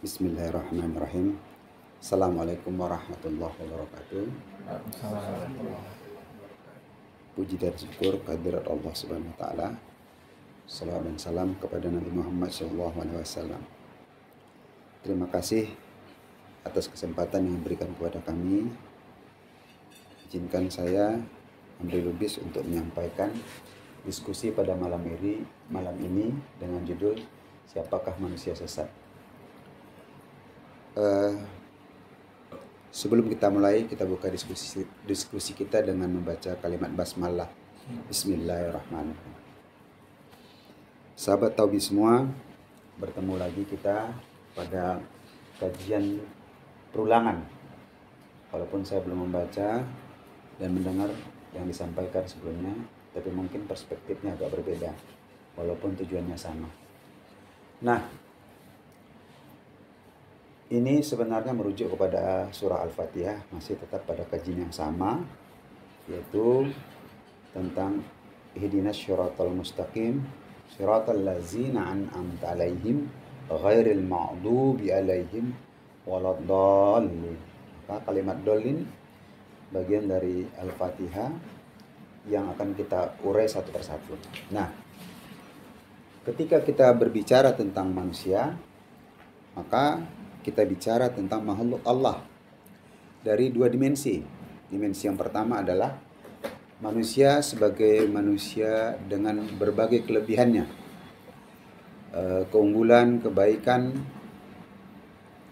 Bismillahirrahmanirrahim. Assalamualaikum warahmatullahi wabarakatuh. Puji dan syukur kehadirat Allah Subhanahu wa taala. Salawat dan salam kepada Nabi Muhammad SAW. Terima kasih atas kesempatan yang diberikan kepada kami. Izinkan saya ambil lubis untuk menyampaikan diskusi pada malam ini dengan judul Siapakah Manusia Sesat? Sebelum kita mulai, kita buka diskusi kita dengan membaca kalimat basmalah. Bismillahirrahmanirrahim. Sahabat Tauhid semua, bertemu lagi kita pada kajian perulangan. Walaupun saya belum membaca dan mendengar yang disampaikan sebelumnya, tapi mungkin perspektifnya agak berbeda, walaupun tujuannya sama. Nah, ini sebenarnya merujuk kepada surah Al-Fatihah, masih tetap pada kajian yang sama, yaitu tentang ihdinas syiratal mustaqim, syiratal ladzina an'amta 'alaihim ghairil maghdubi 'alaihim waladdallin. Maka kalimat dolin bagian dari Al-Fatihah yang akan kita urai satu persatu. Nah, ketika kita berbicara tentang manusia, maka kita bicara tentang makhluk Allah dari dua dimensi. Dimensi yang pertama adalah manusia sebagai manusia dengan berbagai kelebihannya, keunggulan, kebaikan,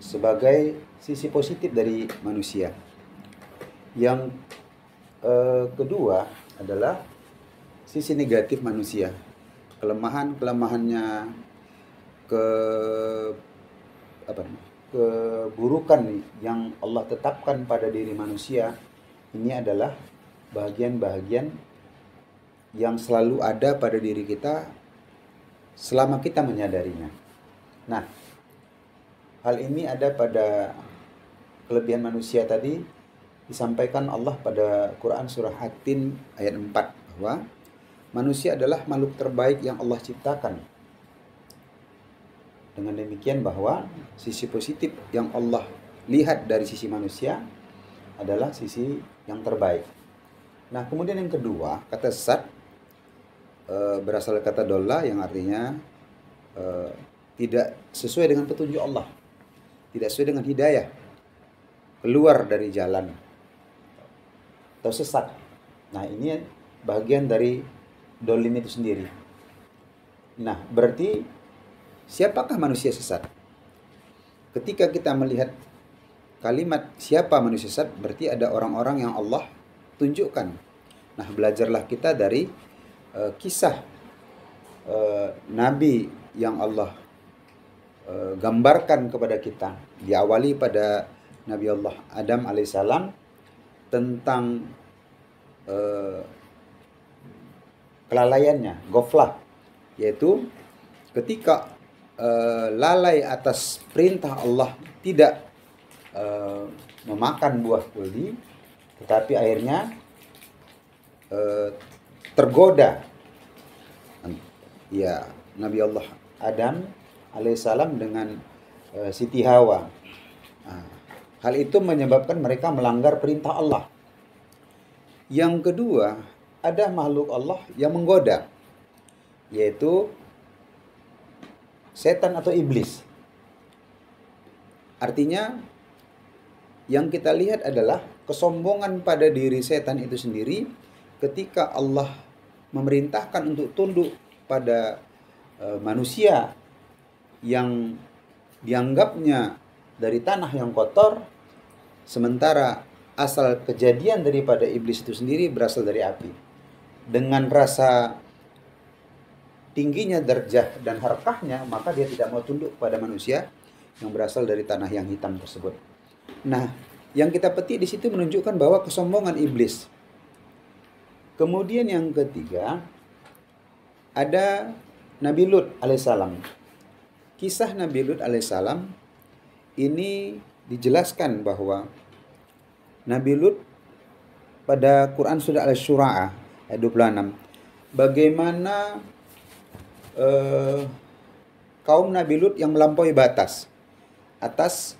sebagai sisi positif dari manusia. Yang kedua adalah sisi negatif manusia, kelemahannya, keburukan yang Allah tetapkan pada diri manusia. Ini adalah bahagian-bahagian yang selalu ada pada diri kita selama kita menyadarinya. Nah, hal ini ada pada kelebihan manusia tadi disampaikan Allah pada Quran surah At-Tin ayat 4 bahwa manusia adalah makhluk terbaik yang Allah ciptakan. Dengan demikian bahwa sisi positif yang Allah lihat dari sisi manusia adalah sisi yang terbaik. Nah, kemudian yang kedua, kata sesat berasal dari kata dolla yang artinya tidak sesuai dengan petunjuk Allah, tidak sesuai dengan hidayah, keluar dari jalan atau sesat. Nah, ini bagian dari dolin itu sendiri. Nah, berarti siapakah manusia sesat? Ketika kita melihat kalimat siapa manusia sesat, berarti ada orang-orang yang Allah tunjukkan. Nah, belajarlah kita dari kisah Nabi yang Allah gambarkan kepada kita. Diawali pada Nabi Allah Adam alaihissalam tentang kelalaiannya, ghaflah, yaitu ketika lalai atas perintah Allah, tidak memakan buah kuldi, tetapi akhirnya tergoda ya Nabi Allah Adam alaihissalam dengan Siti Hawa. Hal itu menyebabkan mereka melanggar perintah Allah. Yang kedua, ada makhluk Allah yang menggoda, yaitu setan atau iblis. Artinya yang kita lihat adalah kesombongan pada diri setan itu sendiri ketika Allah memerintahkan untuk tunduk pada manusia yang dianggapnya dari tanah yang kotor, sementara asal kejadian daripada iblis itu sendiri berasal dari api. Dengan rasa tingginya derajah dan harkahnya, maka dia tidak mau tunduk pada manusia yang berasal dari tanah yang hitam tersebut. Nah, yang kita petik di situ menunjukkan bahwa kesombongan iblis. Kemudian yang ketiga, ada Nabi Lut alaihissalam. Kisah Nabi Lut alaihissalam ini dijelaskan bahwa Nabi Lut pada Quran surah Al-Syura ayat 26, bagaimana kaum Nabi Lut yang melampaui batas. atas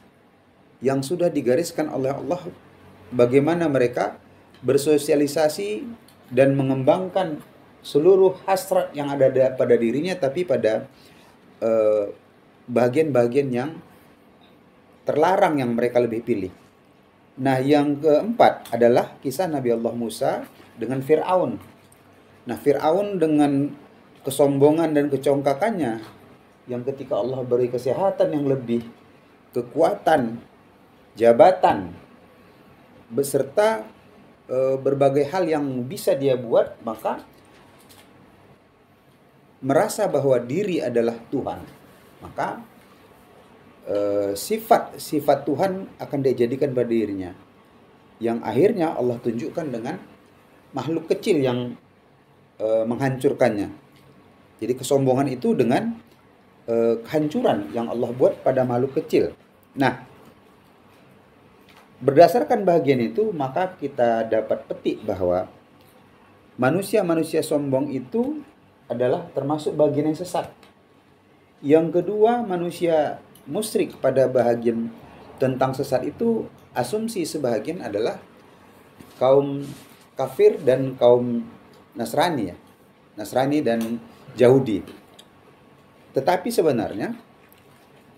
yang sudah digariskan oleh Allah, bagaimana mereka bersosialisasi dan mengembangkan seluruh hasrat yang ada pada dirinya, tapi pada bagian-bagian yang terlarang yang mereka lebih pilih. Nah, yang keempat adalah kisah Nabi Allah Musa dengan Fir'aun. Nah, Fir'aun dengan kesombongan dan kecongkakannya, yang ketika Allah beri kesehatan yang lebih, kekuatan, jabatan, beserta berbagai hal yang bisa dia buat, maka merasa bahwa diri adalah Tuhan. Maka sifat Tuhan akan dijadikan pada dirinya, yang akhirnya Allah tunjukkan dengan makhluk kecil yang menghancurkannya. Jadi kesombongan itu dengan kehancuran yang Allah buat pada makhluk kecil. Nah, berdasarkan bagian itu, maka kita dapat petik bahwa manusia-manusia sombong itu adalah termasuk bagian yang sesat. Yang kedua, manusia musyrik pada bahagian tentang sesat itu, asumsi sebahagian adalah kaum kafir dan kaum Nasrani, ya. Nasrani dan Yahudi. Tetapi sebenarnya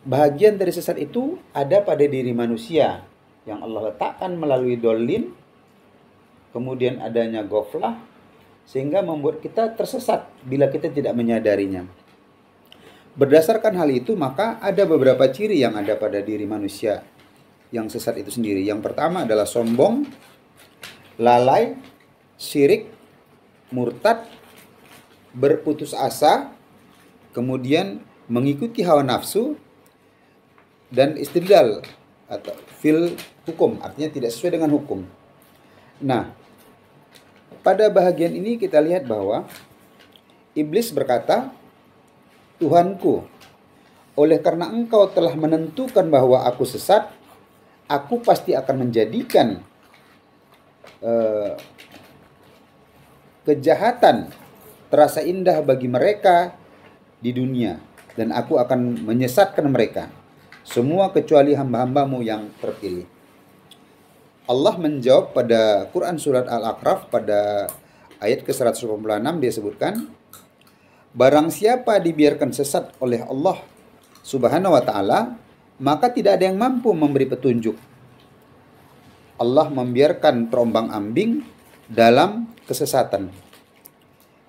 bahagian dari sesat itu ada pada diri manusia yang Allah letakkan melalui dolin, kemudian adanya ghaflah, sehingga membuat kita tersesat bila kita tidak menyadarinya. Berdasarkan hal itu, maka ada beberapa ciri yang ada pada diri manusia yang sesat itu sendiri. Yang pertama adalah sombong, lalai, syirik, murtad, berputus asa, kemudian mengikuti hawa nafsu, dan istidlal atau fil hukum, artinya tidak sesuai dengan hukum. Nah, pada bahagian ini kita lihat bahwa iblis berkata, Tuhanku, oleh karena engkau telah menentukan bahwa aku sesat, aku pasti akan menjadikan kejahatan terasa indah bagi mereka di dunia, dan aku akan menyesatkan mereka, semua kecuali hamba-hambamu yang terpilih. Allah menjawab pada Quran surat Al-A'raf pada ayat ke-186, dia sebutkan, barang siapa dibiarkan sesat oleh Allah Subhanahu wa taala, maka tidak ada yang mampu memberi petunjuk. Allah membiarkan terombang-ambing dalam kesesatan.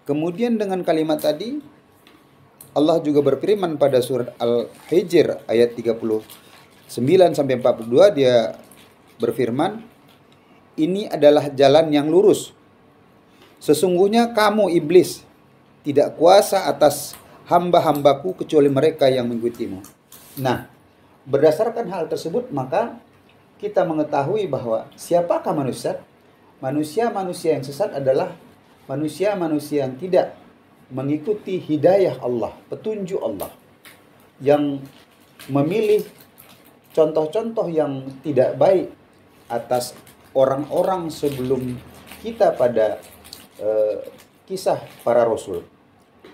Kemudian dengan kalimat tadi, Allah juga berfirman pada surat Al-Hijr ayat 39 sampai 42, dia berfirman, ini adalah jalan yang lurus. Sesungguhnya kamu iblis tidak kuasa atas hamba-hambaku kecuali mereka yang mengikutimu. Nah, berdasarkan hal tersebut, maka kita mengetahui bahwa siapakah manusia? Manusia-manusia yang sesat adalah manusia-manusia yang tidak mengikuti hidayah Allah, petunjuk Allah, yang memilih contoh-contoh yang tidak baik atas orang-orang sebelum kita pada kisah para rasul.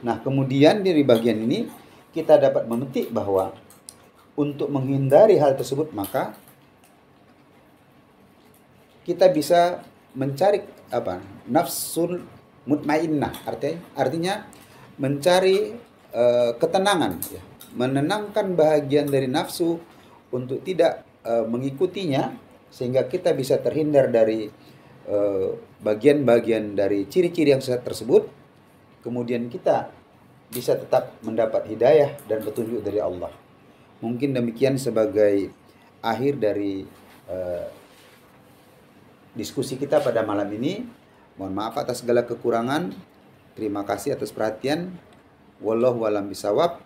Nah, kemudian dari bagian ini kita dapat memetik bahwa untuk menghindari hal tersebut, maka kita bisa mencari nafsul mutmainnah, artinya mencari ketenangan, ya, menenangkan bahagian dari nafsu untuk tidak mengikutinya, sehingga kita bisa terhindar dari bagian-bagian dari ciri-ciri yang sesat tersebut. Kemudian kita bisa tetap mendapat hidayah dan petunjuk dari Allah. Mungkin demikian sebagai akhir dari diskusi kita pada malam ini. Mohon maaf atas segala kekurangan. Terima kasih atas perhatian. Wallahu a'lam bishawab.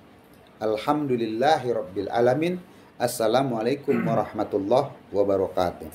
Alhamdulillahirabbil alamin. Assalamualaikum warahmatullahi wabarakatuh.